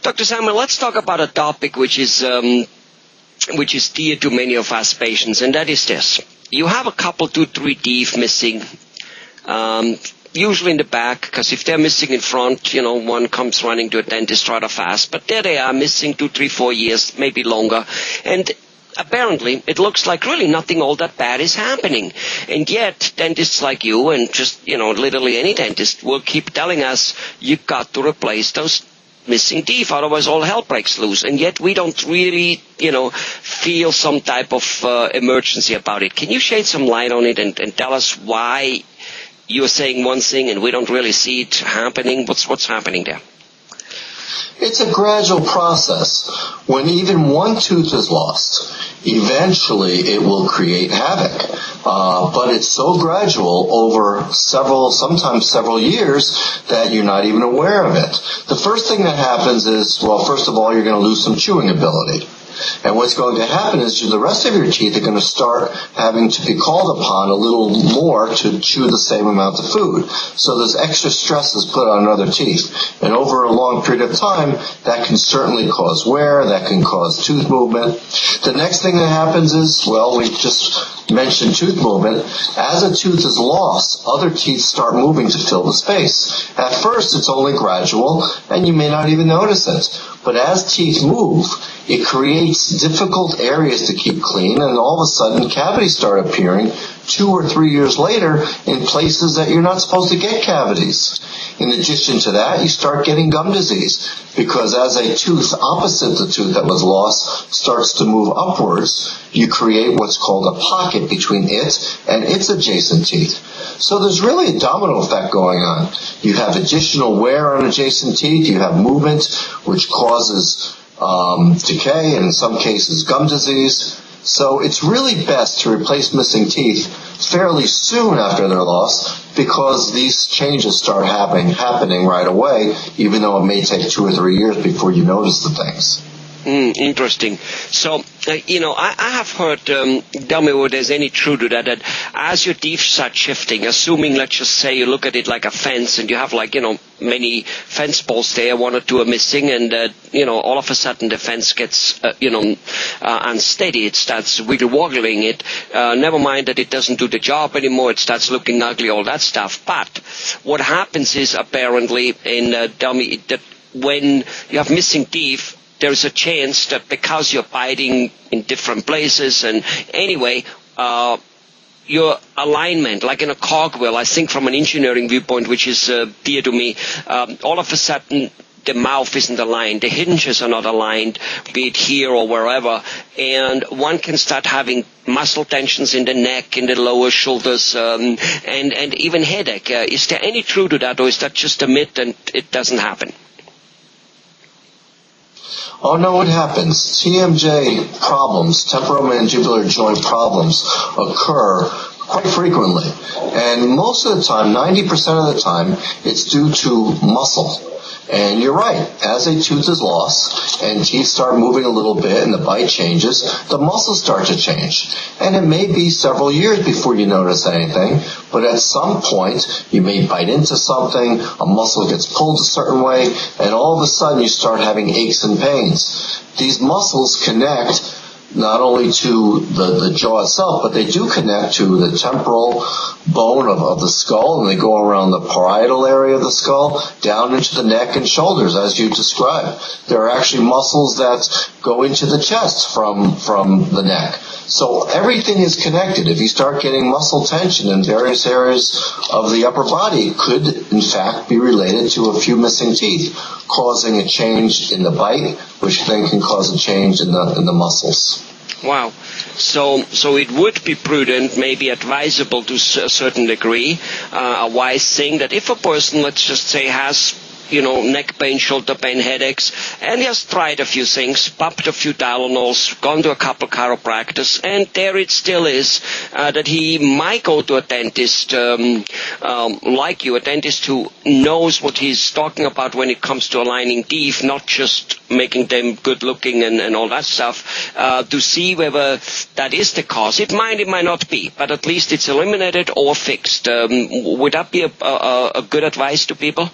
Dr. Samuel, let's talk about a topic which is dear to many of us patients, and that is this. You have a couple, 2, 3 teeth missing, usually in the back, because if they're missing in front, one comes running to a dentist rather fast, but there they are missing 2, 3, 4 years, maybe longer, and apparently it looks like really nothing all that bad is happening. And yet dentists like you and just, literally any dentist will keep telling us you've got to replace those missing teeth, otherwise all hell breaks loose. And yet we don't really, feel some type of emergency about it. Can you shed some light on it and tell us why you're saying one thing and we don't really see it happening? What's happening there? It's a gradual process. When even one tooth is lost, eventually it will create havoc. But it's so gradual over sometimes several years that you're not even aware of it. The first thing that happens is, well, first of all, you're going to lose some chewing ability. And what's going to happen is the rest of your teeth are going to start having to be called upon a little more to chew the same amount of food. So there's extra stress is put on other teeth. And over a long period of time, that can certainly cause wear, that can cause tooth movement. The next thing that happens is, well, we just mentioned tooth movement. As a tooth is lost, other teeth start moving to fill the space. At first, it's only gradual, and you may not even notice it. But as teeth move, it creates difficult areas to keep clean, and all of a sudden cavities start appearing 2 or 3 years later in places that you're not supposed to get cavities. In addition to that, you start getting gum disease, because as a tooth opposite the tooth that was lost starts to move upwards, you create what's called a pocket between it and its adjacent teeth. So there's really a domino effect going on. You have additional wear on adjacent teeth, you have movement, which causes decay, and in some cases gum disease. So it's really best to replace missing teeth fairly soon after they're lost, because these changes start happening right away, even though it may take 2 or 3 years before you notice the things. Interesting. So, I have heard, tell me whether there's any truth to that as your teeth start shifting, assuming, let's just say you look at it like a fence and you have many fence posts there, 1 or 2 are missing, and, all of a sudden the fence gets, unsteady. It starts wiggle-woggling it. Never mind that it doesn't do the job anymore. It starts looking ugly, all that stuff. But what happens is apparently, tell me that when you have missing teeth, there's a chance that because you're biting in different places, and anyway, your alignment, like in a cogwheel, I think from an engineering viewpoint, which is dear to me, all of a sudden the mouth isn't aligned, the hinges are not aligned, be it here or wherever, and one can start having muscle tensions in the neck, in the lower shoulders, and even headache. Is there any truth to that, or is that just a myth and it doesn't happen? Oh, no, it happens. TMJ problems, temporomandibular joint problems, occur quite frequently. And most of the time, 90% of the time, it's due to muscle. And you're right, as a tooth is lost and teeth start moving a little bit and the bite changes, the muscles start to change. And it may be several years before you notice anything, but at some point you may bite into something, a muscle gets pulled a certain way, and all of a sudden you start having aches and pains. These muscles connect not only to the jaw itself, but they do connect to the temporal bone of the skull, and they go around the parietal area of the skull, down into the neck and shoulders, as you described. There are actually muscles that go into the chest from the neck. So everything is connected. If you start getting muscle tension in various areas of the upper body, it could, in fact, be related to a few missing teeth, causing a change in the bite, which then can cause a change in the muscles. Wow. So it would be prudent, maybe advisable to a certain degree, a wise thing that if a person, let's just say, has neck pain, shoulder pain, headaches, and he has tried a few things, popped a few Tylenols, gone to a couple chiropractors, and there it still is, that he might go to a dentist like you, a dentist who knows what he's talking about when it comes to aligning teeth, not just making them good looking and all that stuff, to see whether that is the cause. It might not be, but at least it's eliminated or fixed. Would that be a good advice to people?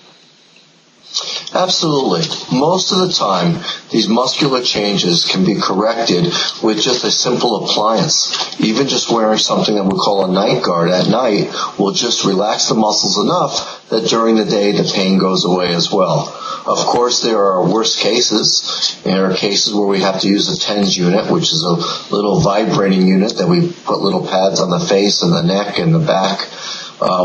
Absolutely. Most of the time, these muscular changes can be corrected with just a simple appliance. Even just wearing something that we call a night guard at night will just relax the muscles enough that during the day the pain goes away as well. Of course, there are worse cases. There are cases where we have to use a TENS unit, which is a little vibrating unit that we put little pads on the face and the neck and the back,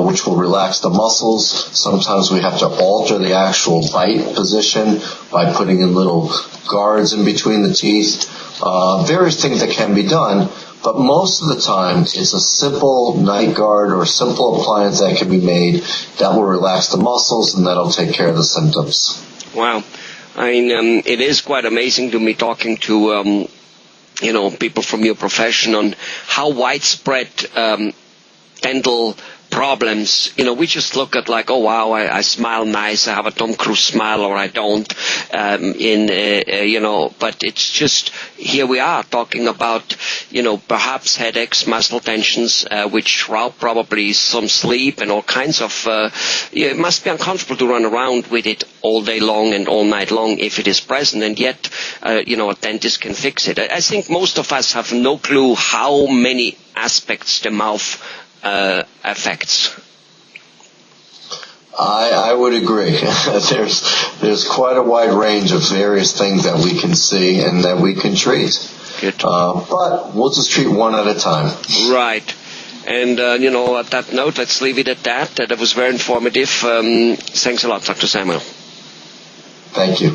which will relax the muscles. Sometimes we have to alter the actual bite position by putting in little guards in between the teeth. Various things that can be done, but most of the time it's a simple night guard or a simple appliance that can be made that will relax the muscles and that'll take care of the symptoms. Wow. I mean, it is quite amazing to me talking to, people from your profession on how widespread dental problems, we just look at like, oh wow, I smile nice, I have a Tom Cruise smile, or I don't, but it's just, here we are talking about, perhaps headaches, muscle tensions, which probably some sleep and all kinds of, it must be uncomfortable to run around with it all day long and all night long if it is present, and yet, a dentist can fix it. I think most of us have no clue how many aspects the mouth affects. I would agree. There's quite a wide range of various things that we can see and that we can treat. Good. But we'll just treat one at a time. Right. And, at that note, let's leave it at that. That was very informative. Thanks a lot, Dr. Samuel. Thank you.